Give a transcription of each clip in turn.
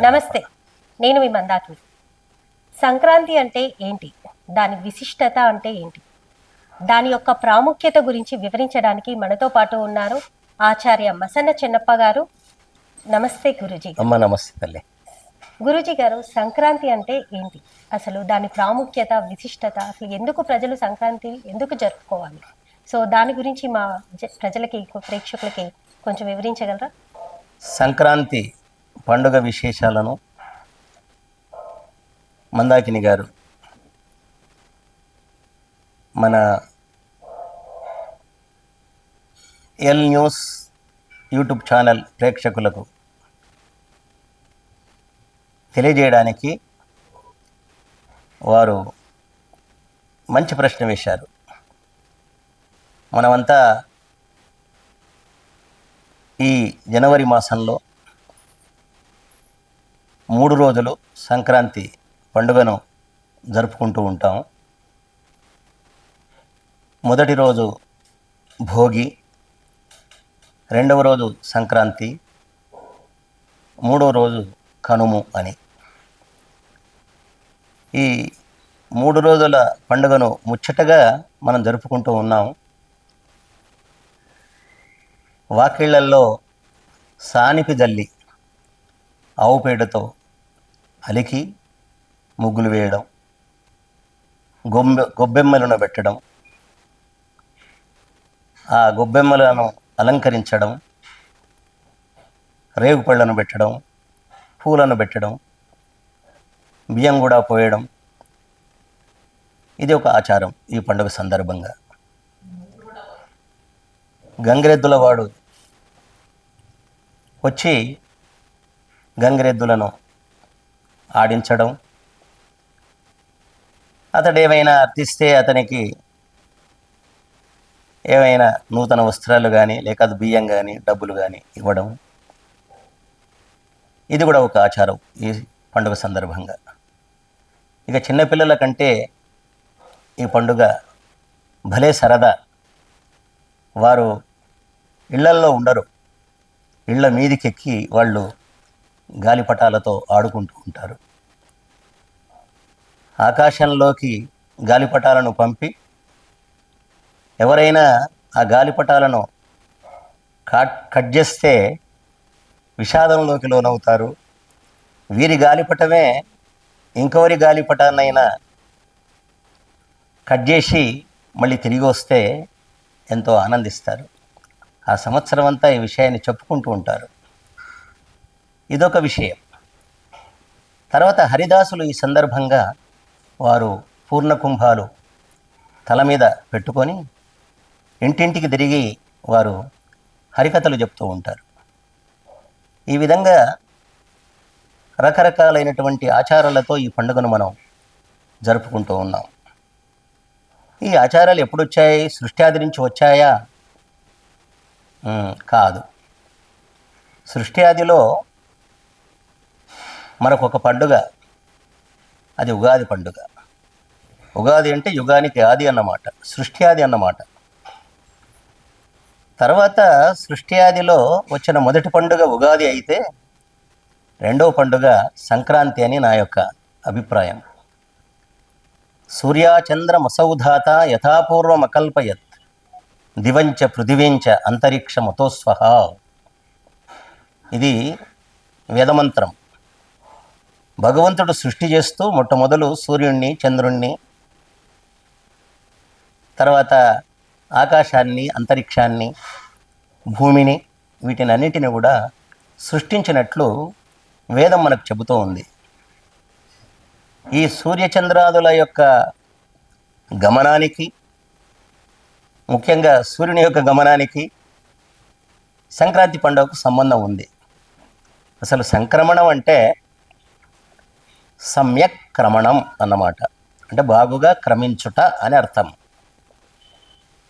నమస్తే, నేను మీ మందాకిని. సంక్రాంతి అంటే ఏంటి? దాని విశిష్టత అంటే ఏంటి? దాని యొక్క ప్రాముఖ్యత గురించి వివరించడానికి మనతో పాటు ఉన్నారు ఆచార్య మసన్న చెన్నప్ప గారు. నమస్తే గురుజీ. అమ్మ నమస్తే తల్లి. గురుజీ గారు, సంక్రాంతి అంటే ఏంటి? అసలు దాని ప్రాముఖ్యత, విశిష్టత, అసలు ఎందుకు ప్రజలు సంక్రాంతి ఎందుకు జరుపుకోవాలి? సో దాని గురించి మా ప్రజలకి, ప్రేక్షకులకి కొంచెం వివరించగలరా? సంక్రాంతి పండుగ విశేషాలను మందాకిని గారు మన ఎల్ న్యూస్ యూట్యూబ్ ఛానల్ ప్రేక్షకులకు తెలియజేయడానికి వారు మంచి ప్రశ్న వేశారు. మనమంతా ఈ జనవరి మాసంలో 3 రోజులు సంక్రాంతి పండుగను జరుపుకుంటూ ఉంటాం. మొదటి రోజు భోగి, రెండవ రోజు సంక్రాంతి, మూడవ రోజు కనుము అని. ఈ 3 రోజుల పండుగను ముచ్చటగా మనం జరుపుకుంటూ ఉన్నాం. వాకిళ్లల్లో సానిపి జల్లి ఆవు పేడతో అలికి ముగ్గులు వేయడం, గొబ్బెమ్మలను పెట్టడం, ఆ గొబ్బెమ్మలను అలంకరించడం, రేగుపళ్ళను పెట్టడం, పూలను పెట్టడం, బియ్యం కూడా పోయడం, ఇది ఒక ఆచారం. ఈ పండుగ సందర్భంగా గంగిరెద్దుల వాడు వచ్చి గంగిరెద్దులను ఆడించడం, అతడు ఏమైనా అర్థిస్తే అతనికి ఏమైనా నూతన వస్త్రాలు కానీ లేక బియ్యం కానీ డబ్బులు కానీ ఇవ్వడం, ఇది కూడా ఒక ఆచారం ఈ పండుగ సందర్భంగా. ఇక చిన్నపిల్లల కంటే ఈ పండుగ భలే సరదా. వారు ఇళ్లల్లో ఉండరు, ఇళ్ల మీదికెక్కి వాళ్ళు గాలిపటాలతో ఆడుకుంటూ ఉంటారు. ఆకాశంలోకి గాలిపటాలను పంపి ఎవరైనా ఆ గాలిపటాలను కట్ చేస్తే విషాదంలోకి లోనవుతారు. వీరి గాలిపటమే ఇంకొకరి గాలిపటాన్నైనా కట్ చేసి మళ్ళీ తిరిగి వస్తే ఎంతో ఆనందిస్తారు. ఆ సంవత్సరం అంతా ఈ విషయాన్ని చెప్పుకుంటూ ఉంటారు. ఇదొక విషయం. తర్వాత హరిదాసులు ఈ సందర్భంగా వారు పూర్ణ కుంభాలు తల మీద పెట్టుకొని ఇంటింటికి తిరిగి వారు హరికథలు చెప్తూ ఉంటారు. ఈ విధంగా రకరకాలైనటువంటి ఆచారాలతో ఈ పండుగను మనం జరుపుకుంటూ ఉన్నాం. ఈ ఆచారాలు ఎప్పుడు వచ్చాయి? సృష్టి నుంచి వచ్చాయా? కాదు. సృష్టి ఆదిలో మనకొక పండుగ, అది ఉగాది పండుగ. ఉగాది అంటే యుగానికి ఆది అన్నమాట, సృష్టి ఆది అన్నమాట. తర్వాత సృష్టి ఆదిలో వచ్చిన మొదటి పండుగ ఉగాది అయితే రెండవ పండుగ సంక్రాంతి అని నా యొక్క అభిప్రాయం. సూర్యాచంద్రమసౌధాత యథాపూర్వమకల్పయత్ దివంచ పృథివీంచ అంతరిక్షమతోస్వహ. ఇది వేదమంత్రం. భగవంతుడు సృష్టి చేస్తూ మొట్టమొదలు సూర్యుణ్ణి, చంద్రుణ్ణి, తర్వాత ఆకాశాన్ని, అంతరిక్షాన్ని, భూమిని, వీటినన్నిటిని కూడా సృష్టించినట్లు వేదం మనకు చెబుతూ ఉంది. ఈ సూర్యచంద్రాదుల యొక్క గమనానికి, ముఖ్యంగా సూర్యుని యొక్క గమనానికి సంక్రాంతి పండుగకు సంబంధం ఉంది. అసలు సంక్రమణం అంటే సమ్యక్ క్రమణం అన్నమాట. అంటే బాగుగా క్రమించుట అని అర్థం.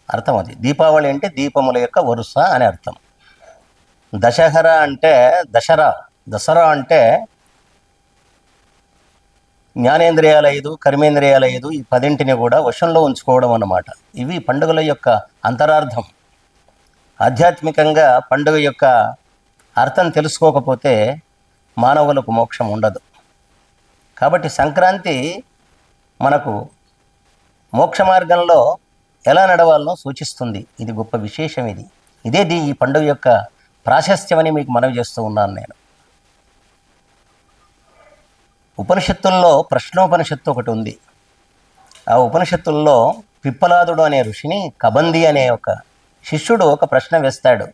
అది. దీపావళి అంటే దీపముల యొక్క వరుస అని అర్థం. దశహర అంటే దసరా అంటే జ్ఞానేంద్రియాల 5, కర్మేంద్రియాల 5, ఈ 10 కూడా వశంలో ఉంచుకోవడం అన్నమాట. ఇవి పండుగల యొక్క అంతరార్థం. ఆధ్యాత్మికంగా పండుగ యొక్క అర్థం తెలుసుకోకపోతే మానవులకు మోక్షం ఉండదు. కాబట్టి సంక్రాంతి మనకు మోక్ష మార్గంలో ఎలా నడవాలనో సూచిస్తుంది. ఇది గొప్ప విశేషం. ఇదేది ఈ పండుగ యొక్క ప్రాశస్త్యం అని మీకు మనవి చేస్తూ ఉన్నాను నేను. ఉపనిషత్తుల్లో ప్రశ్నోపనిషత్తు ఒకటి ఉంది. ఆ ఉపనిషత్తుల్లో పిప్పలాదుడు అనే ఋషిని కబంది అనే ఒక శిష్యుడు ఒక ప్రశ్న వేస్తాడు.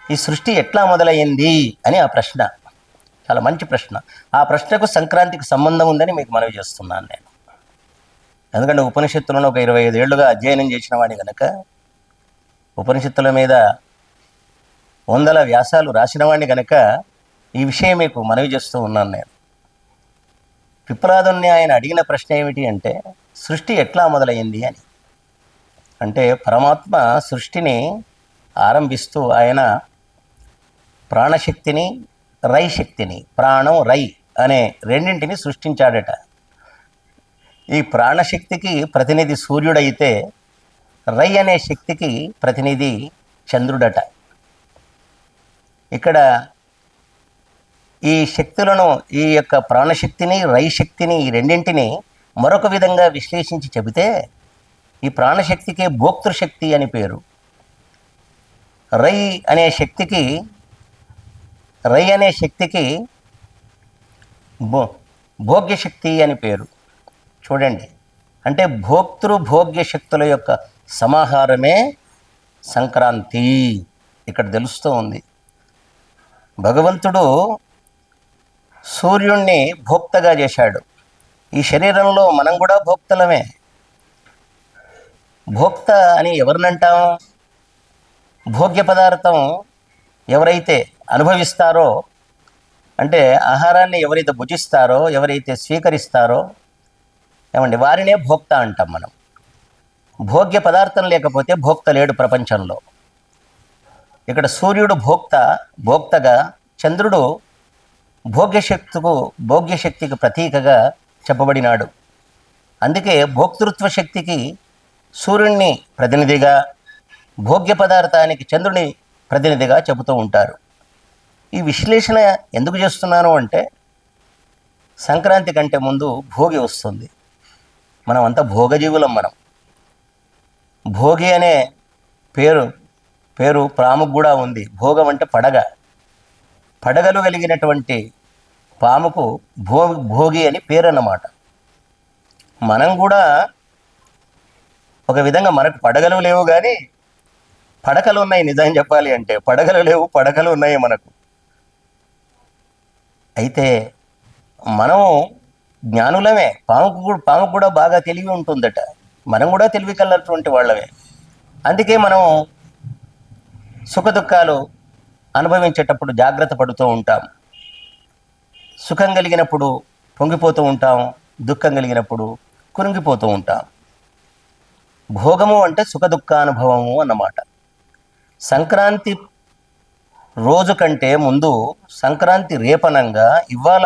ఈ సృష్టి ఎట్లా మొదలయ్యింది అని ఆ ప్రశ్న. చాలా మంచి ప్రశ్న. ఆ ప్రశ్నకు సంక్రాంతికి సంబంధం ఉందని మీకు మనవి చేస్తున్నాను నేను. ఎందుకంటే ఉపనిషత్తులను ఒక 25 ఏళ్లుగా అధ్యయనం చేసిన వాడిని కనుక, ఉపనిషత్తుల మీద వందల వ్యాసాలు రాసిన వాడిని కనుక ఈ విషయం మీకు మనవి చేస్తూ ఉన్నాను నేను. పిప్పలాదుని ఆయన అడిగిన ప్రశ్న ఏమిటి అంటే, సృష్టి ఎట్లా మొదలయ్యింది అని. అంటే పరమాత్మ సృష్టిని ఆరంభిస్తూ ఆయన ప్రాణశక్తిని, రై శక్తిని, ప్రాణం రై అనే రెండింటిని సృష్టించాడట. ఈ ప్రాణశక్తికి ప్రతినిధి సూర్యుడైతే రై అనే శక్తికి ప్రతినిధి చంద్రుడట. ఇక్కడ ఈ శక్తులను, ఈ యొక్క ప్రాణశక్తిని, రై శక్తిని, ఈ రెండింటిని మరొక విధంగా విశ్లేషించి చెబితే ఈ ప్రాణశక్తికి భోక్తృశక్తి అని పేరు. రై అనే శక్తికి భోగ్యశక్తి అని పేరు. చూడండి, అంటే భోగ్య శక్తుల యొక్క సమాహారమే సంక్రాంతి. ఇక్కడ తెలుస్తూ ఉంది. భగవంతుడు సూర్యుణ్ణి భోక్తగా చేశాడు. ఈ శరీరంలో మనం కూడా భోక్తలమే. భోక్త అని ఎవరినంటాం? భోగ్య పదార్థం ఎవరైతే అనుభవిస్తారో, అంటే ఆహారాన్ని ఎవరైతే భుజిస్తారో, ఎవరైతే స్వీకరిస్తారో వారినే భోక్త అంటాం మనం. భోగ్య పదార్థం లేకపోతే భోక్త లేడు ప్రపంచంలో. ఇక్కడ సూర్యుడు భోక్తగా, చంద్రుడు భోగ్యశక్తికి ప్రతీకగా చెప్పబడినాడు. అందుకే భోక్తృత్వ శక్తికి సూర్యుడిని ప్రతినిధిగా, భోగ్య పదార్థానికి చంద్రుని ప్రతినిధిగా చెబుతూ ఉంటారు. ఈ విశ్లేషణ ఎందుకు చేస్తున్నాను అంటే, సంక్రాంతి కంటే ముందు భోగి వస్తుంది. మనం అంతా భోగజీవులం. మనం భోగి అనే పేరు పాముకు కూడా ఉంది. భోగం అంటే పడగలు కలిగినటువంటి పాముకు భోగి అని పేరు అన్నమాట. మనం కూడా ఒక విధంగా, మనకు పడగలు లేవు కానీ పడకలు ఉన్నాయి. నిజం చెప్పాలి అంటే పడగలు లేవు, పడకలు ఉన్నాయి మనకు. అయితే మనం జ్ఞానులమే. పాముకు కూడా బాగా తెలివి ఉంటుందట. మనం కూడా తెలివి కలటువంటి వాళ్ళమే. అందుకే మనం సుఖదుఖాలు అనుభవించేటప్పుడు జాగ్రత్త పడుతూ ఉంటాం. సుఖం కలిగినప్పుడు పొంగిపోతూ ఉంటాం, దుఃఖం కలిగినప్పుడు కురింగిపోతూ ఉంటాం. భోగము అంటే సుఖదుఖానుభవము అన్నమాట. సంక్రాంతి రోజు కంటే ముందు, సంక్రాంతి రేపనంగా ఇవాళ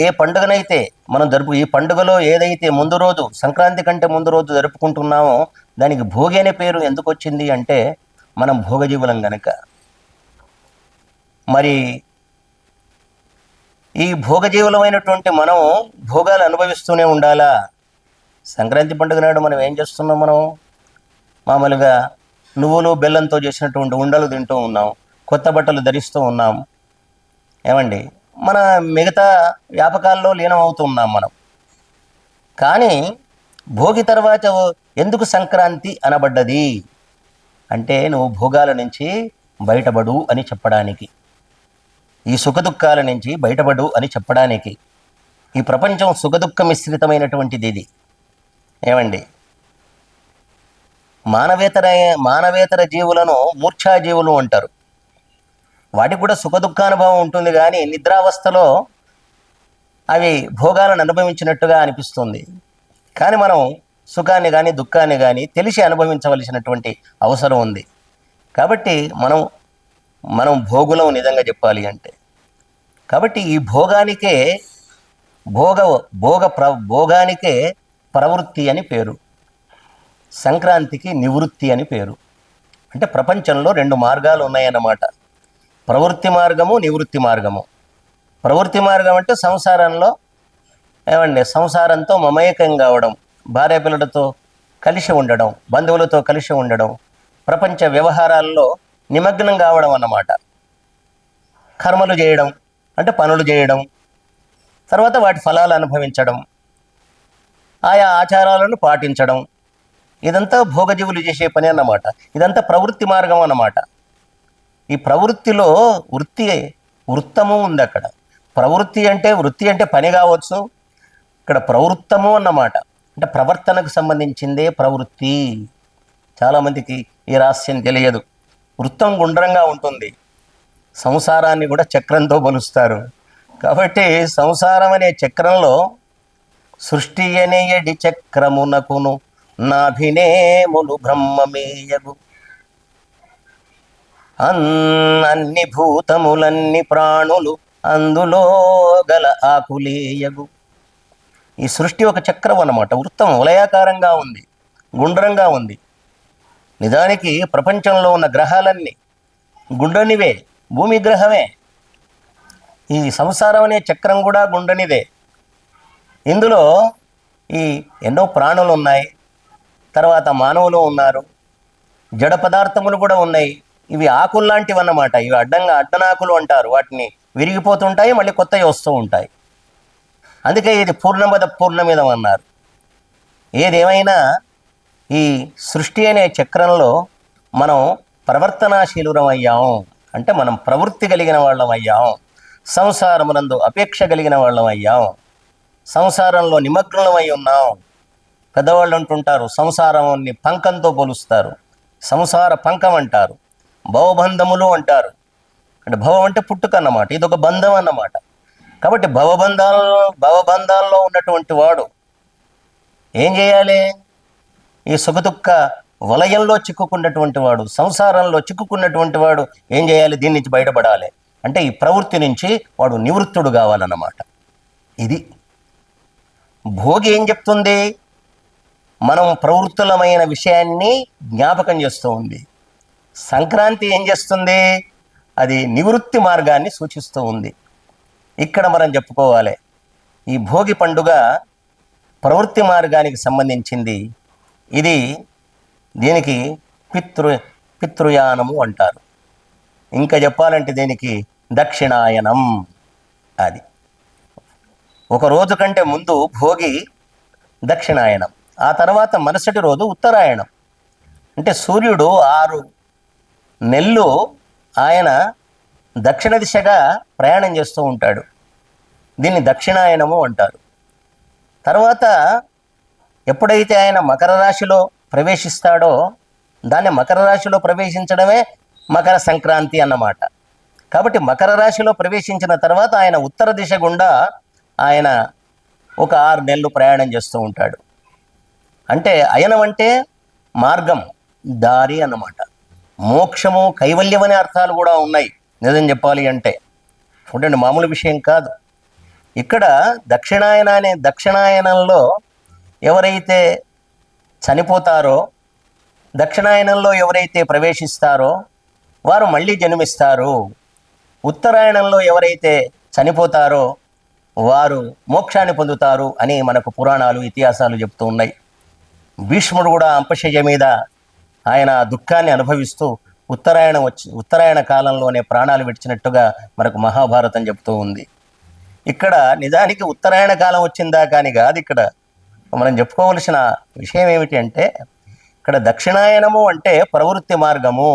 ఏ పండుగనైతే మనం ఈ పండుగలో ఏదైతే ముందు రోజు, సంక్రాంతి కంటే ముందు రోజు జరుపుకుంటున్నామో దానికి భోగి అనే పేరు ఎందుకు వచ్చింది అంటే, మనం భోగజీవులం గనక. మరి ఈ భోగజీవులమైనటువంటి మనం భోగాలు అనుభవిస్తూనే ఉండాలా? సంక్రాంతి పండుగ నాడు మనం ఏం చేస్తున్నాం? మనం మామూలుగా నువ్వులు బెల్లంతో చేసినటువంటి ఉండలు తింటూ ఉన్నాం, కొత్త బట్టలు ధరిస్తూ ఉన్నాం. మన మిగతా వ్యాపకాల్లో లీనమవుతున్నాం మనం. కానీ భోగి తర్వాత ఎందుకు సంక్రాంతి అనబడ్డది అంటే, నువ్వు భోగాల నుంచి బయటపడు అని చెప్పడానికి, ఈ సుఖదుఖాల నుంచి బయటపడు అని చెప్పడానికి. ఈ ప్రపంచం సుఖదుఖ మిశ్రితమైనటువంటిది. ఇది మానవేతర జీవులను మూర్ఛాజీవులు అంటారు. వాటికి కూడా సుఖదుఖానుభవం ఉంటుంది, కానీ నిద్రావస్థలో అవి భోగాలను అనుభవించినట్టుగా అనిపిస్తుంది. కానీ మనం సుఖాన్ని కానీ దుఃఖాన్ని కానీ తెలిసి అనుభవించవలసినటువంటి అవసరం ఉంది. కాబట్టి మనం భోగులం నిజంగా చెప్పాలి అంటే. కాబట్టి ఈ భోగానికే ప్రవృత్తి అని పేరు, సంక్రాంతికి నివృత్తి అని పేరు. అంటే ప్రపంచంలో 2 మార్గాలు ఉన్నాయన్నమాట. ప్రవృత్తి మార్గము, నివృత్తి మార్గము. ప్రవృత్తి మార్గం అంటే సంసారంలో సంసారంతో మమేకం కావడం, భార్య పిల్లలతో కలిసి ఉండడం, బంధువులతో కలిసి ఉండడం, ప్రపంచ వ్యవహారాల్లో నిమగ్నం కావడం అన్నమాట. కర్మలు చేయడం అంటే పనులు చేయడం, తర్వాత వాటి ఫలాలు అనుభవించడం, ఆయా ఆచారాలను పాటించడం, ఇదంతా భోగజీవులు చేసే పని అన్నమాట. ఇదంతా ప్రవృత్తి మార్గం అన్నమాట. ఈ ప్రవృత్తిలో వృత్తము ఉంది. అక్కడ వృత్తి అంటే పని కావచ్చు. ఇక్కడ ప్రవృత్తము అన్నమాట అంటే ప్రవర్తనకు సంబంధించిందే ప్రవృత్తి. చాలామందికి ఈ రహస్యం తెలియదు. వృత్తం గుండ్రంగా ఉంటుంది, సంసారాన్ని కూడా చక్రంతో కొలుస్తారు. కాబట్టి సంసారం అనే చక్రంలో సృష్టి అనేయడి చక్రమునకును నాభినేములు బ్రహ్మమేయగు, అన్ని భూతములన్ని ప్రాణులు అందులో గల ఆకులేయగు. ఈ సృష్టి ఒక చక్రం అన్నమాట. వృత్తం వలయాకారంగా ఉంది, గుండ్రంగా ఉంది. నిజానికి ప్రపంచంలో ఉన్న గ్రహాలన్నీ గుండ్రనివే, భూమి గ్రహమే. ఈ సంసారం అనే చక్రం కూడా గుండ్రనిదే. ఇందులో ఈ ఎన్నో ప్రాణులు ఉన్నాయి, తర్వాత మానవులు ఉన్నారు, జడ పదార్థములు కూడా ఉన్నాయి. ఇవి ఆకుల్లాంటివి అన్నమాట. ఇవి అడ్డనాకులు అంటారు. వాటిని విరిగిపోతుంటాయి, మళ్ళీ కొత్తవి వస్తూ ఉంటాయి. అందుకే ఇది పూర్ణమద పూర్ణమిదం అన్నారు. ఏదేమైనా ఈ సృష్టి అనే చక్రంలో మనం ప్రవర్తనాశీలురం అయ్యాం అంటే మనం ప్రవృత్తి కలిగిన వాళ్ళం అయ్యాం, సంసారమునందు అపేక్ష కలిగిన వాళ్ళం అయ్యాం, సంసారంలో నిమగ్నం అయి ఉన్నాం. పెద్దవాళ్ళు అంటుంటారు, సంసారాన్ని పంకంతో పోలుస్తారు. సంసార పంకం అంటారు, భవబంధములు అంటారు. అంటే భవం అంటే పుట్టుక అన్నమాట, ఇది ఒక బంధం అన్నమాట. కాబట్టి భవబంధాల్లో ఉన్నటువంటి వాడు ఏం చేయాలి? ఈ సుఖదుఖ వలయంలో చిక్కుకున్నటువంటి వాడు, సంసారంలో చిక్కుకున్నటువంటి వాడు ఏం చేయాలి? దీని నుంచి బయటపడాలి అంటే ఈ ప్రవృత్తి నుంచి వాడు నివృత్తుడు కావాలన్నమాట. ఇది భోగి ఏం చెప్తుంది? మనం ప్రవృత్తులమైన విషయాన్ని జ్ఞాపకం చేస్తూ ఉంది. సంక్రాంతి ఏం చేస్తుంది? అది నివృత్తి మార్గాన్ని సూచిస్తూ ఉంది. ఇక్కడ మనం చెప్పుకోవాలి, ఈ భోగి పండుగ ప్రవృత్తి మార్గానికి సంబంధించింది. ఇది దీనికి పితృయానము అంటారు. ఇంకా చెప్పాలంటే దీనికి దక్షిణాయనం. అది ఒక రోజు కంటే ముందు భోగి దక్షిణాయనం, ఆ తర్వాత మరుసటి రోజు ఉత్తరాయణం. అంటే సూర్యుడు 6 నెలలు ఆయన దక్షిణ దిశగా ప్రయాణం చేస్తూ ఉంటాడు. దీన్ని దక్షిణాయనము అంటారు. తర్వాత ఎప్పుడైతే ఆయన మకర రాశిలో ప్రవేశిస్తాడో దాన్ని మకర రాశిలో ప్రవేశించడమే మకర సంక్రాంతి అన్నమాట. కాబట్టి మకర రాశిలో ప్రవేశించిన తర్వాత ఆయన ఉత్తర దిశ గుండా ఆయన ఒక 6 నెలలు ప్రయాణం చేస్తూ ఉంటాడు. అంటే అయనం అంటే మార్గం, దారి అన్నమాట. మోక్షము, కైవల్యం అనే అర్థాలు కూడా ఉన్నాయి నిజం చెప్పాలి అంటే. చూడండి, మామూలు విషయం కాదు. ఇక్కడ దక్షిణాయనంలో ఎవరైతే చనిపోతారో, దక్షిణాయనంలో ఎవరైతే ప్రవేశిస్తారో వారు మళ్ళీ జన్మిస్తారు. ఉత్తరాయణంలో ఎవరైతే చనిపోతారో వారు మోక్షాన్ని పొందుతారు అని మనకు పురాణాలు, ఇతిహాసాలు చెప్తూ ఉన్నాయి. భీష్ముడు కూడా అంపశయ్య మీద ఆయన దుఃఖాన్ని అనుభవిస్తూ ఉత్తరాయణ కాలంలోనే ప్రాణాలు విడిచినట్టుగా మనకు మహాభారతం చెప్తూ ఉంది. ఇక్కడ నిజానికి ఉత్తరాయణ కాలం వచ్చిందా కానీ కాదు. ఇక్కడ మనం చెప్పుకోవలసిన విషయం ఏమిటి అంటే, ఇక్కడ దక్షిణాయనము అంటే ప్రవృత్తి మార్గము,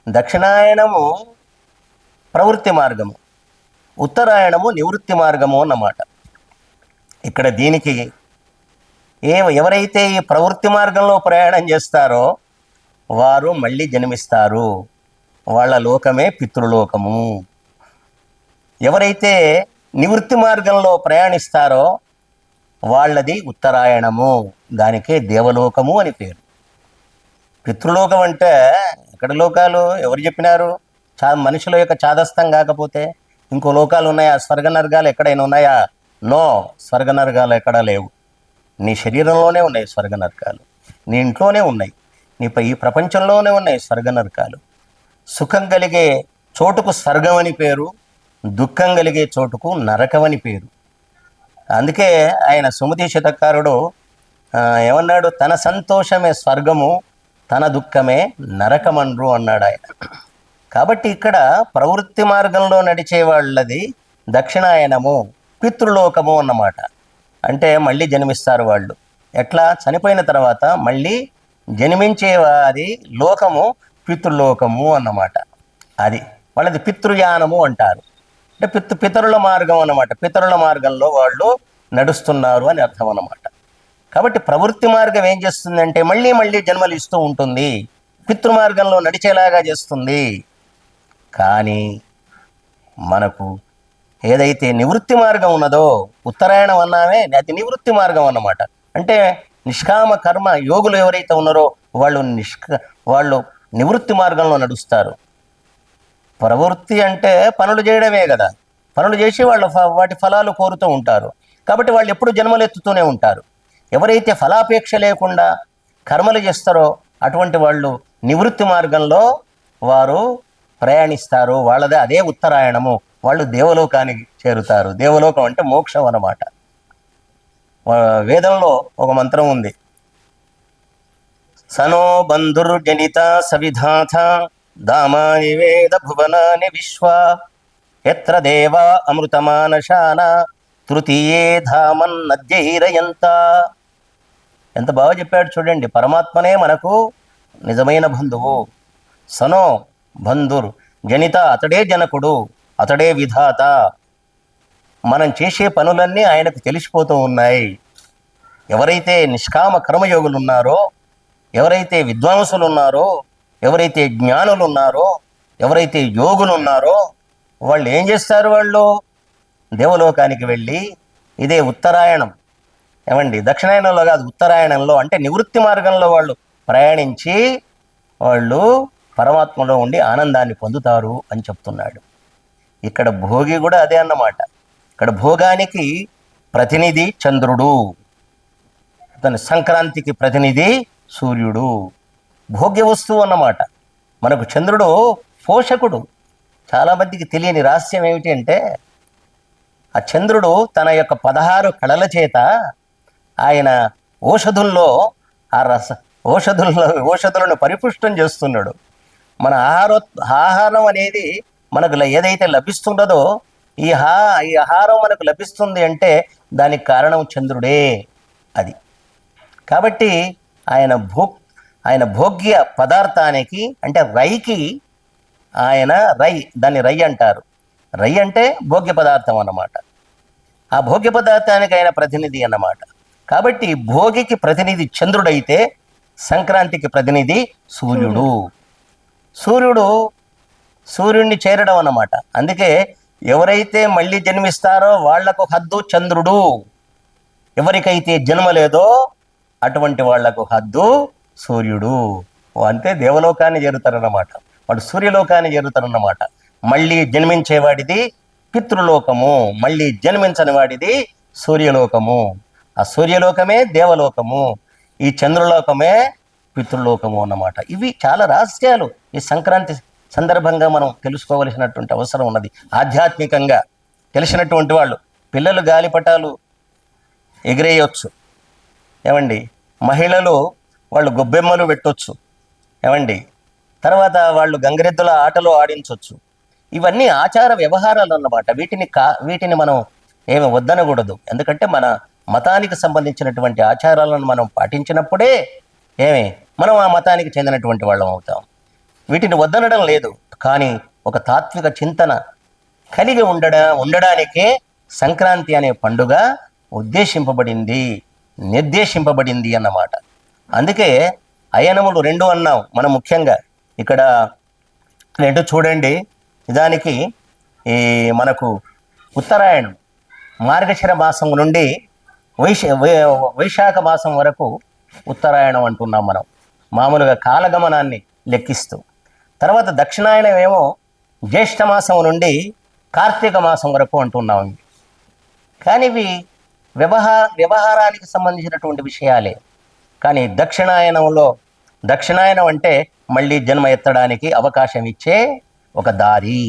దక్షిణాయనము ప్రవృత్తి మార్గము, ఉత్తరాయణము నివృత్తి మార్గము అన్నమాట. ఇక్కడ దీనికి ఎవరైతే ఈ ప్రవృత్తి మార్గంలో ప్రయాణం చేస్తారో వారు మళ్ళీ జన్మిస్తారు. వాళ్ళ లోకమే పితృలోకము. ఎవరైతే నివృత్తి మార్గంలో ప్రయాణిస్తారో వాళ్ళది ఉత్తరాయణము, దానికే దేవలోకము అని పేరు. పితృలోకం అంటే ఎక్కడ లోకాలు ఎవరు చెప్పినారు? మనుషుల యొక్క చాదస్తం కాకపోతే ఇంకో లోకాలు ఉన్నాయా? స్వర్గ నరకాలు ఎక్కడైనా ఉన్నాయా? నో, స్వర్గ నరకాలు ఎక్కడా లేవు. నీ శరీరంలోనే ఉన్నాయి స్వర్గ నరకాలు, నీ ఇంట్లోనే ఉన్నాయి, ఈ ప్రపంచంలోనే ఉన్నాయి స్వర్గ నరకాలు. సుఖం కలిగే చోటుకు స్వర్గం అని పేరు, దుఃఖం కలిగే చోటుకు నరకం అని పేరు. అందుకే ఆయన సుమతి శతకారుడు ఏమన్నాడు, తన సంతోషమే స్వర్గము, తన దుఃఖమే నరకమన్రు అన్నాడు ఆయన. కాబట్టి ఇక్కడ ప్రవృత్తి మార్గంలో నడిచే వాళ్ళది దక్షిణాయనము, పితృలోకము అన్నమాట. అంటే మళ్ళీ జన్మిస్తారు వాళ్ళు. ఎట్లా? చనిపోయిన తర్వాత మళ్ళీ జన్మించే వారి లోకము పితృలోకము అన్నమాట. అది వాళ్ళది పితృయానము అంటారు. అంటే పితరుల మార్గం అన్నమాట. పితరుల మార్గంలో వాళ్ళు నడుస్తున్నారు అని అర్థం అన్నమాట. కాబట్టి ప్రవృత్తి మార్గం ఏం చేస్తుందంటే మళ్ళీ మళ్ళీ జన్మలు ఇస్తూ ఉంటుంది, పితృమార్గంలో నడిచేలాగా చేస్తుంది. కానీ మనకు ఏదైతే నివృత్తి మార్గం ఉన్నదో, ఉత్తరాయణం అన్నామే, అది నివృత్తి మార్గం అన్నమాట. అంటే నిష్కామ కర్మ యోగులు ఎవరైతే ఉన్నారో వాళ్ళు నివృత్తి మార్గంలో నడుస్తారు. ప్రవృత్తి అంటే పనులు చేయడమే కదా, పనులు చేసి వాటి ఫలాలు కోరుతూ ఉంటారు. కాబట్టి వాళ్ళు ఎప్పుడు జన్మలు ఎత్తుతూనే ఉంటారు. ఎవరైతే ఫలాపేక్ష లేకుండా కర్మలు చేస్తారో అటువంటి వాళ్ళు నివృత్తి మార్గంలో వారు ప్రయాణిస్తారు. వాళ్ళదే అదే ఉత్తరాయణము. వాళ్ళు దేవలోకానికి చేరుతారు. దేవలోకం అంటే మోక్షం అన్నమాట. వేదంలో ఒక మంత్రం ఉంది, సనో బంధుర్జనిత సవిధాత దామాని వేద భువనాని విశ్వ ఎత్ర దేవా అమృతమానశాన తృతీయే ధామన్నద్యైరయంత. ఎంత బాగా చెప్పాడు చూడండి. పరమాత్మనే మనకు నిజమైన బంధువు. సనో బంధుర్ జనిత, అతడే జనకుడు, అతడే విధాత. మనం చేసే పనులన్నీ ఆయనకు తెలిసిపోతూ ఉన్నాయి. ఎవరైతే నిష్కామ కర్మయోగులు ఉన్నారో, ఎవరైతే విద్వాంసులు ఉన్నారో, ఎవరైతే జ్ఞానులు ఉన్నారో, ఎవరైతే యోగులు ఉన్నారో వాళ్ళు ఏం చేస్తారు? వాళ్ళు దేవలోకానికి వెళ్ళి, ఇదే ఉత్తరాయణం ఏమండి, దక్షిణాయనంలో కాదు, ఉత్తరాయణంలో అంటే నివృత్తి మార్గంలో వాళ్ళు ప్రయాణించి వాళ్ళు పరమాత్మలో ఉండి ఆనందాన్ని పొందుతారు అని చెప్తున్నాడు. ఇక్కడ భోగి కూడా అదే అన్నమాట. ఇక్కడ భోగానికి ప్రతినిధి చంద్రుడు, అతని సంక్రాంతికి ప్రతినిధి సూర్యుడు. భోగ్య వస్తువు అన్నమాట. మనకు చంద్రుడు పోషకుడు. చాలామందికి తెలియని రహస్యం ఏమిటి అంటే, ఆ చంద్రుడు తన యొక్క 16 కళల చేత ఆయన ఔషధులను పరిపుష్టం చేస్తున్నాడు. మన ఆహారం అనేది మనకు ఏదైతే లభిస్తుండదో, ఈ ఆహారం మనకు లభిస్తుంది అంటే దానికి కారణం చంద్రుడే. అది కాబట్టి ఆయన భోగ్య పదార్థానికి అంటే రైకి దాన్ని రై అంటారు. రై అంటే భోగ్య పదార్థం అన్నమాట. ఆ భోగ్య పదార్థానికి ఆయన ప్రతినిధి అన్నమాట. కాబట్టి భోగికి ప్రతినిధి చంద్రుడైతే సంక్రాంతికి ప్రతినిధి సూర్యుడు. సూర్యుడిని చేరడం అన్నమాట. అందుకే ఎవరైతే మళ్ళీ జన్మిస్తారో వాళ్లకు హద్దు చంద్రుడు. ఎవరికైతే జన్మ లేదో అటువంటి వాళ్లకు హద్దు సూర్యుడు. అంతే దేవలోకాన్ని చేరుతారన్నమాట. వాడు సూర్యలోకాన్ని చేరుతారన్నమాట. మళ్ళీ జన్మించేవాడిది పితృలోకము, మళ్ళీ జన్మించని వాడిది సూర్యలోకము. ఆ సూర్యలోకమే దేవలోకము, ఈ చంద్రలోకమే పితృలోకము అన్నమాట. ఇవి చాలా రహస్యాలు ఈ సంక్రాంతి సందర్భంగా మనం తెలుసుకోవలసినటువంటి అవసరం ఉన్నది. ఆధ్యాత్మికంగా తెలిసినటువంటి వాళ్ళు పిల్లలు గాలిపటాలు ఎగిరేయొచ్చు ఏమండి, మహిళలు వాళ్ళు గొబ్బెమ్మలు పెట్టొచ్చు ఏమండి, తర్వాత వాళ్ళు గంగిరెద్దుల ఆటలు ఆడించవచ్చు. ఇవన్నీ ఆచార వ్యవహారాలు అన్నమాట. వీటిని మనం ఏమి వద్దనకూడదు. ఎందుకంటే మన మతానికి సంబంధించినటువంటి ఆచారాలను మనం పాటించినప్పుడే మనం ఆ మతానికి చెందినటువంటి వాళ్ళం అవుతాం. వీటిని వద్దనడం లేదు. కానీ ఒక తాత్విక చింతన కలిగి ఉండడానికే సంక్రాంతి అనే పండుగ నిర్దేశింపబడింది అన్నమాట. అందుకే అయనములు 2 అన్నాం మనం. ముఖ్యంగా ఇక్కడ 2 చూడండి. నిజానికి మనకు ఉత్తరాయణం మార్గశిర మాసం నుండి వైశాఖ మాసం వరకు ఉత్తరాయణం అంటున్నాం మనం, మామూలుగా కాలగమనాన్ని లెక్కిస్తూ. తర్వాత దక్షిణాయనం ఏమో జ్యేష్ఠ మాసం నుండి కార్తీక మాసం వరకు అంటున్నాం. కానీ ఇవి వ్యవహారానికి సంబంధించినటువంటి విషయాలే. కానీ దక్షిణాయనం అంటే మళ్ళీ జన్మ ఎత్తడానికి అవకాశం ఇచ్చే ఒక దారి.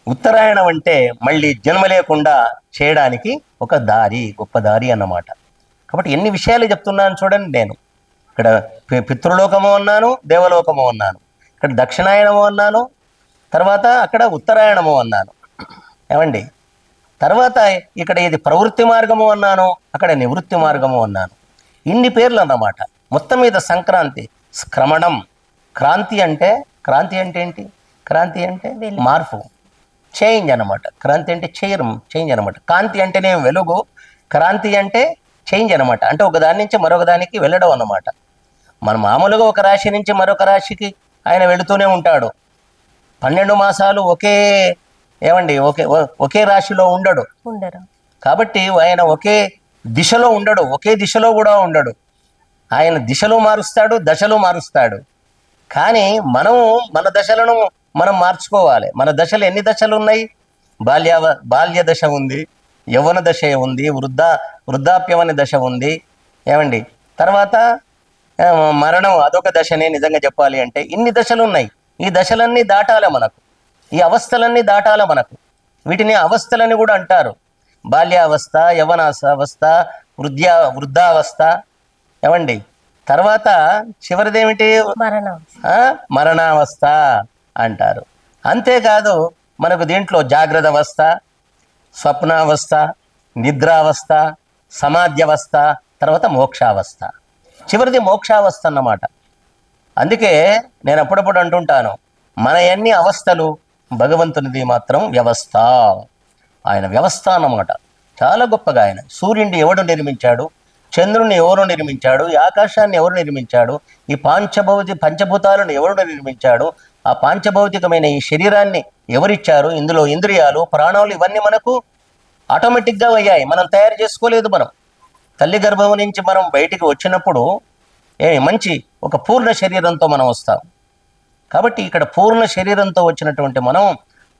ఉత్తరాయణం అంటే మళ్ళీ జన్మ లేకుండా చేయడానికి ఒక దారి, గొప్ప దారి అన్నమాట. కాబట్టి ఎన్ని విషయాలు చెప్తున్నాను చూడండి. నేను ఇక్కడ పితృలోకము అన్నాను, దేవలోకము అన్నాను, ఇక్కడ దక్షిణాయనము అన్నాను, తర్వాత అక్కడ ఉత్తరాయణము అన్నాను. ఏమండి, తర్వాత ఇక్కడ ఇది ప్రవృత్తి మార్గము అన్నాను, అక్కడ నివృత్తి మార్గము అన్నాను. ఇన్ని పేర్లు అన్నమాట. మొత్తం మీద సంక్రాంతి, స్క్రమణం. క్రాంతి అంటే ఏంటి? క్రాంతి అంటే మార్పు, చేంజ్ అనమాట. క్రాంతి అంటే చేంజ్ అనమాట. కాంతి అంటేనే వెలుగు, క్రాంతి అంటే చేంజ్ అనమాట. అంటే ఒక దాని నుంచి మరొక దానికి వెళ్ళడం అన్నమాట. మన మామూలుగా ఒక రాశి నుంచి మరొక రాశికి ఆయన వెళుతూనే ఉంటాడు. 12 మాసాలు ఒకే రాశిలో ఉండడు. కాబట్టి ఆయన ఒకే దిశలో ఉండడు, ఒకే దిశలో కూడా ఉండడు. ఆయన దిశలో మారుస్తాడు, దశలో మారుస్తాడు. కానీ మన దశలను మనం మార్చుకోవాలి. మన దశలు ఎన్ని దశలు ఉన్నాయి? బాల్య దశ ఉంది, యవ్వన దశ ఉంది, వృద్ధాప్యం అనే దశ ఉంది. ఏమండి, తర్వాత మరణం, అదొక దశనే. నిజంగా చెప్పాలి అంటే ఇన్ని దశలు ఉన్నాయి. ఈ దశలన్నీ దాటాలి మనకు, ఈ అవస్థలన్నీ దాటాలి మనకు. వీటిని అవస్థలని కూడా అంటారు. బాల్యావస్థ, యవ్వనావస్థ, వృద్ధావస్థ. ఏమండి, తర్వాత చివరిదేమిటి? మరణావస్థ అంటారు. అంతేకాదు మనకు దీంట్లో జాగ్రత్త అవస్థ, స్వప్నావస్థ, నిద్రావస్థ, సమాధ్యవస్థ, తర్వాత మోక్షావస్థ. చివరిది మోక్షావస్థ అన్నమాట. అందుకే నేను అప్పుడప్పుడు అంటుంటాను, మన ఎన్ని అవస్థలు, భగవంతునిది మాత్రం వ్యవస్థ. ఆయన వ్యవస్థ అన్నమాట. చాలా గొప్పగా ఆయన సూర్యుడిని ఎవడు నిర్మించాడు, చంద్రుని ఎవరు నిర్మించాడు, ఈ ఆకాశాన్ని ఎవరు నిర్మించాడు, ఈ పంచభూతాలను ఎవరు నిర్మించాడు, ఆ పాంచభౌతికమైన ఈ శరీరాన్ని ఎవరిచ్చారు, ఇందులో ఇంద్రియాలు, ప్రాణాలు ఇవన్నీ మనకు ఆటోమేటిక్గా అయ్యాయి. మనం తయారు చేసుకోలేదు. మనం తల్లి గర్భం నుంచి మనం బయటికి వచ్చినప్పుడు మంచి ఒక పూర్ణ శరీరంతో మనం వస్తాం. కాబట్టి ఇక్కడ పూర్ణ శరీరంతో వచ్చినటువంటి మనం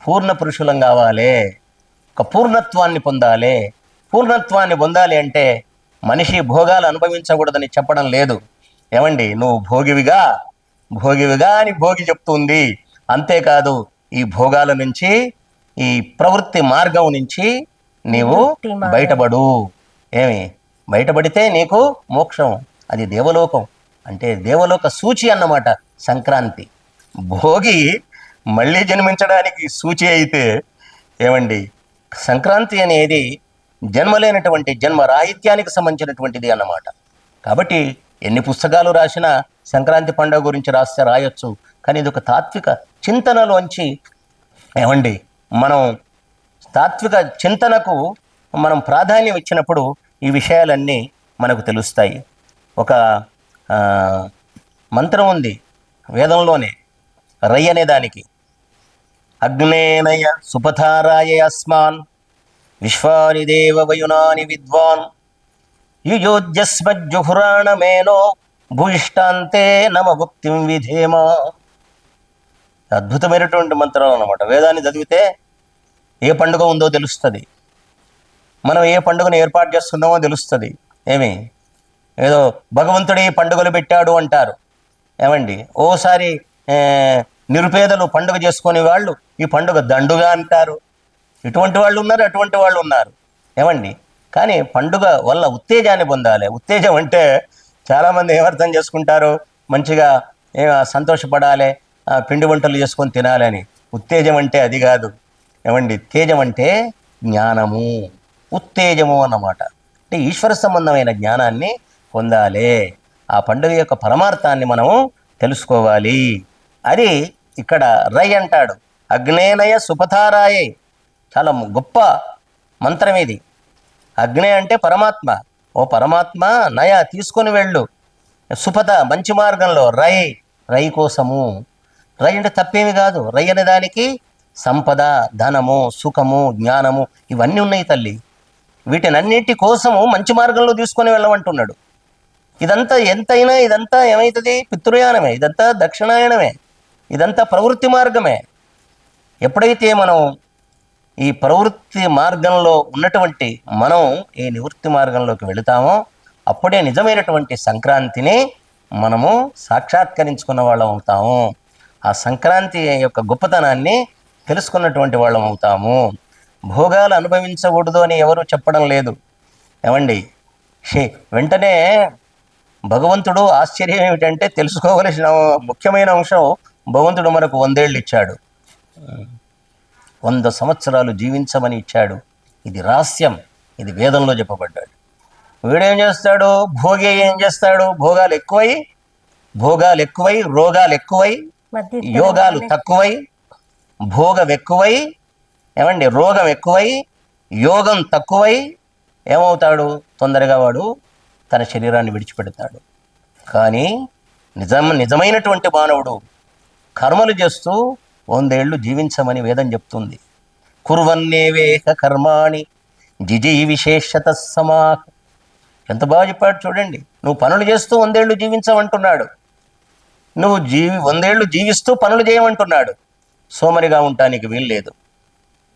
పూర్ణ పురుషులం కావాలి, ఒక పూర్ణత్వాన్ని పొందాలి. పూర్ణత్వాన్ని పొందాలి అంటే మనిషి భోగాలు అనుభవించకూడదని చెప్పడం లేదు. ఏమండి, నువ్వు భోగివిగా అని భోగి చెప్తుంది. అంతేకాదు ఈ భోగాల నుంచి, ఈ ప్రవృత్తి మార్గం నుంచి నీవు బయటపడు. బయటపడితే నీకు మోక్షం. అది దేవలోకం. అంటే దేవలోక సూచి అన్నమాట సంక్రాంతి. భోగి మళ్ళీ జన్మించడానికి సూచి అయితే ఏమండి, సంక్రాంతి అనేది జన్మలేనటువంటి జన్మరాహిత్యానికి సంబంధించినటువంటిది అన్నమాట. కాబట్టి ఎన్ని పుస్తకాలు రాసినా సంక్రాంతి పండుగ గురించి రాయొచ్చు. కానీ ఇది ఒక తాత్విక చింతనలోంచి మనం తాత్విక చింతనకు మనం ప్రాధాన్యం ఇచ్చినప్పుడు ఈ విషయాలన్నీ మనకు తెలుస్తాయి. ఒక మంత్రం ఉంది వేదంలోనే, రై అనే దానికి, అగ్నేనయ సుపథారాయ అస్మాన్ విశ్వాని దేవ వయునాని విద్వాన్ యుయోజ్యస్మజ్జుహురాణమేనో భూయిష్టాంతే నమ భుక్తిం విధేమ. అద్భుతమైనటువంటి మంత్రం అన్నమాట. వేదాన్ని చదివితే ఏ పండుగ ఉందో తెలుస్తుంది, మనం ఏ పండుగను ఏర్పాటు చేస్తున్నామో తెలుస్తుంది. ఏదో భగవంతుడు ఈ పండుగలు పెట్టాడు అంటారు. ఓసారి నిరుపేదలు పండుగ చేసుకునే వాళ్ళు ఈ పండుగ దండుగా అంటారు. ఇటువంటి వాళ్ళు ఉన్నారు, అటువంటి వాళ్ళు ఉన్నారు. కానీ పండుగ వల్ల ఉత్తేజాన్ని పొందాలి. ఉత్తేజం అంటే చాలామంది ఏమర్థం చేసుకుంటారు, మంచిగా సంతోషపడాలి, పిండి వంటలు చేసుకొని తినాలని. ఉత్తేజం అంటే అది కాదు. తేజం అంటే జ్ఞానము, ఉత్తేజము అన్నమాట. అంటే ఈశ్వర సంబంధమైన జ్ఞానాన్ని పొందాలి. ఆ పండుగ యొక్క పరమార్థాన్ని మనము తెలుసుకోవాలి. అది ఇక్కడ రై అంటాడు. అగ్నేనయ సుపథారాయే. చాలా గొప్ప మంత్రం ఇది. అగ్నే అంటే పరమాత్మ. ఓ పరమాత్మ, నయ తీసుకొని వెళ్ళు, సుపథ మంచి మార్గంలో, రై కోసము. రై అంటే తప్పేమి కాదు. రై అనే దానికి సంపద, ధనము, సుఖము, జ్ఞానము ఇవన్నీ ఉన్నాయి తల్లి. వీటినన్నింటి కోసము మంచి మార్గంలో తీసుకొని వెళ్ళమంటున్నాడు. ఇదంతా ఎంతైనా ఇదంతా ఏమవుతుంది? పితృయానమే. ఇదంతా దక్షిణాయనమే. ఇదంతా ప్రవృత్తి మార్గమే. ఎప్పుడైతే మనం ఈ ప్రవృత్తి మార్గంలో ఉన్నటువంటి మనం ఈ నివృత్తి మార్గంలోకి వెళుతామో అప్పుడే నిజమైనటువంటి సంక్రాంతిని మనము సాక్షాత్కరించుకున్న వాళ్ళం అవుతాము. ఆ సంక్రాంతి యొక్క గొప్పతనాన్ని తెలుసుకున్నటువంటి వాళ్ళం అవుతాము. భోగాలు అనుభవించకూడదు అని ఎవరు చెప్పడం లేదు. ఏమండి, వెంటనే భగవంతుడు ఆశ్చర్యం ఏమిటంటే తెలుసుకోవలసిన ముఖ్యమైన అంశం, భగవంతుడు మనకు 100 ఏళ్ళు ఇచ్చాడు, 100 సంవత్సరాలు జీవించమని ఇచ్చాడు. ఇది రహస్యం, ఇది వేదంలో చెప్పబడ్డాడు. వీడేం చేస్తాడు, భోగి ఏం చేస్తాడు, భోగాలు ఎక్కువై రోగాలు ఎక్కువై మధ్య యోగాలు తక్కువై భోగం ఎక్కువై, ఏమండి, రోగం ఎక్కువై యోగం తక్కువై ఏమవుతాడు, తొందరగా వాడు తన శరీరాన్ని విడిచిపెడతాడు. కానీ నిజమైనటువంటి మానవుడు కర్మలు చేస్తూ 100 ఏళ్ళు జీవించమని వేదం చెప్తుంది. కుర్వన్నేవేహ కర్మాణి జిజీ విశేషత సమా. ఎంత బాగా చెప్పాడు చూడండి. నువ్వు పనులు చేస్తూ 100 ఏళ్ళు జీవించమంటున్నాడు. నువ్వు 100 ఏళ్ళు జీవిస్తూ పనులు చేయమంటున్నాడు. సోమరిగా ఉండటానికి వీల్లేదు.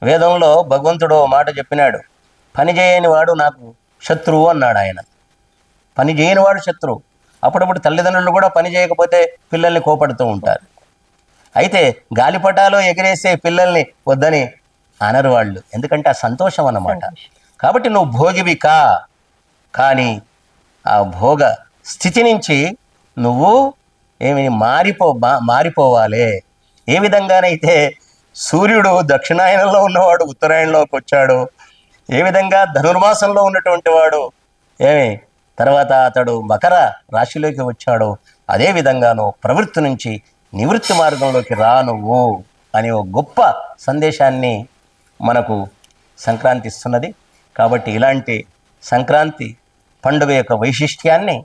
వేదంలో భగవంతుడు ఓ మాట చెప్పినాడు, పని చేయని వాడు నాకు శత్రువు అన్నాడు ఆయన. పని చేయని వాడు శత్రువు. అప్పుడప్పుడు తల్లిదండ్రులు కూడా పని చేయకపోతే పిల్లల్ని కోపడుతూ ఉంటారు. అయితే గాలిపటాలో ఎగిరేసే పిల్లల్ని వద్దని అనరు వాళ్ళు, ఎందుకంటే ఆ సంతోషం అన్నమాట. కాబట్టి నువ్వు భోగివి కానీ ఆ భోగ స్థితి నుంచి నువ్వు మారిపోవాలి. ఏ విధంగానైతే సూర్యుడు దక్షిణాయనంలో ఉన్నవాడు ఉత్తరాయణంలోకి వచ్చాడు, ఏ విధంగా ధనుర్మాసంలో ఉన్నటువంటి వాడు తర్వాత అతడు మకర రాశిలోకి వచ్చాడో, అదే విధంగాను ప్రవృత్తి నుంచి నివృత్తి మార్గంలోకి రా నువ్వు అనే ఒక గొప్ప సందేశాన్ని మనకు సంక్రాంతి ఇస్తున్నది. కాబట్టి ఇలాంటి సంక్రాంతి పండుగ యొక్క వైశిష్ట్యాన్ని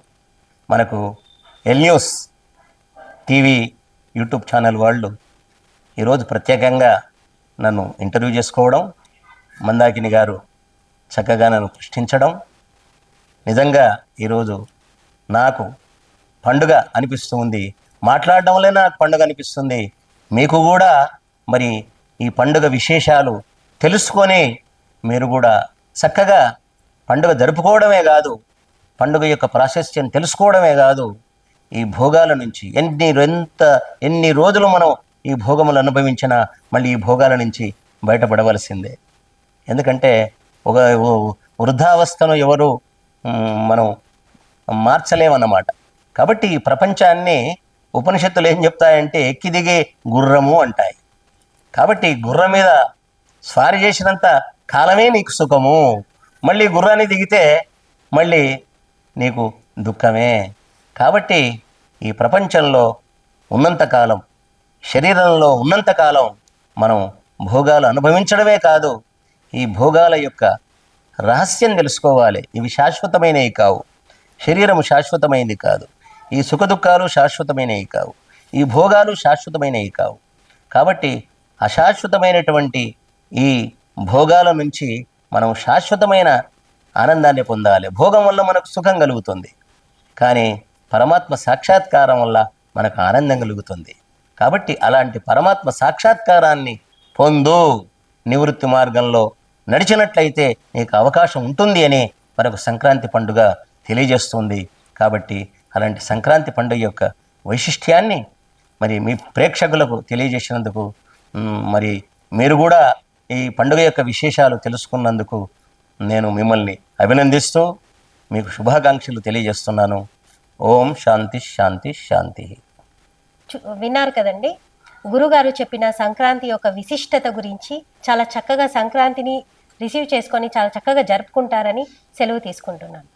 మనకు ఎల్న్యూస్ టీవీ యూట్యూబ్ ఛానల్ వాళ్ళు ఈరోజు ప్రత్యేకంగా నన్ను ఇంటర్వ్యూ చేసుకోవడం, మందాకిని గారు చక్కగా నన్ను ప్రశ్నించడం, నిజంగా ఈరోజు నాకు పండుగ అనిపిస్తుంది. మాట్లాడడం వల్లే నాకు పండుగ అనిపిస్తుంది. మీకు కూడా మరి ఈ పండుగ విశేషాలు తెలుసుకొని మీరు కూడా చక్కగా పండుగ జరుపుకోవడమే కాదు, పండుగ యొక్క ప్రాశస్త్యం తెలుసుకోవడమే కాదు, ఈ భోగాల నుంచి ఎన్ని రోజులు మనం ఈ భోగములు అనుభవించినా మళ్ళీ ఈ భోగాల నుంచి బయటపడవలసిందే. ఎందుకంటే ఒక వృద్ధావస్థను ఎవరు మనం మార్చలేమన్నమాట. కాబట్టి ఈ ప్రపంచాన్ని ఉపనిషత్తులు ఏం చెప్తాయంటే ఎక్కి దిగే గుర్రము అంటాయి. కాబట్టి గుర్రం మీద స్వారీ చేసినంత కాలమే నీకు సుఖము, మళ్ళీ గుర్రాన్ని దిగితే మళ్ళీ నీకు దుఃఖమే. కాబట్టి ఈ ప్రపంచంలో ఉన్నంతకాలం, శరీరంలో ఉన్నంతకాలం మనం భోగాలు అనుభవించడమే కాదు, ఈ భోగాల యొక్క రహస్యం తెలుసుకోవాలి. ఇవి శాశ్వతమైనవి కావు, శరీరము శాశ్వతమైనది కాదు, ఈ సుఖదుఖాలు శాశ్వతమైనవి కావు, ఈ భోగాలు శాశ్వతమైనవి కావు. కాబట్టి అశాశ్వతమైనటువంటి ఈ భోగాల నుంచి మనం శాశ్వతమైన ఆనందాన్ని పొందాలి. భోగం వల్ల మనకు సుఖం కలుగుతుంది, కానీ పరమాత్మ సాక్షాత్కారం వల్ల మనకు ఆనందం కలుగుతుంది. కాబట్టి అలాంటి పరమాత్మ సాక్షాత్కారాన్ని పొందు, నివృత్తి మార్గంలో నడిచినట్లయితే నీకు అవకాశం ఉంటుంది అని మనకు సంక్రాంతి పండుగ తెలియజేస్తుంది. కాబట్టి అలాంటి సంక్రాంతి పండుగ యొక్క వైశిష్ట్యాన్ని మరి మీ ప్రేక్షకులకు తెలియజేసినందుకు, మరి మీరు కూడా ఈ పండుగ యొక్క విశేషాలు తెలుసుకున్నందుకు నేను మిమ్మల్ని అభినందిస్తూ మీకు శుభాకాంక్షలు తెలియజేస్తున్నాను. ఓం శాంతి శాంతి శాంతి. విన్నారు కదండి, గురుగారు చెప్పిన సంక్రాంతి యొక్క విశిష్టత గురించి. చాలా చక్కగా సంక్రాంతిని రిసీవ్ చేసుకొని చాలా చక్కగా జరుపుకుంటారని సెలవు తీసుకుంటున్నాను.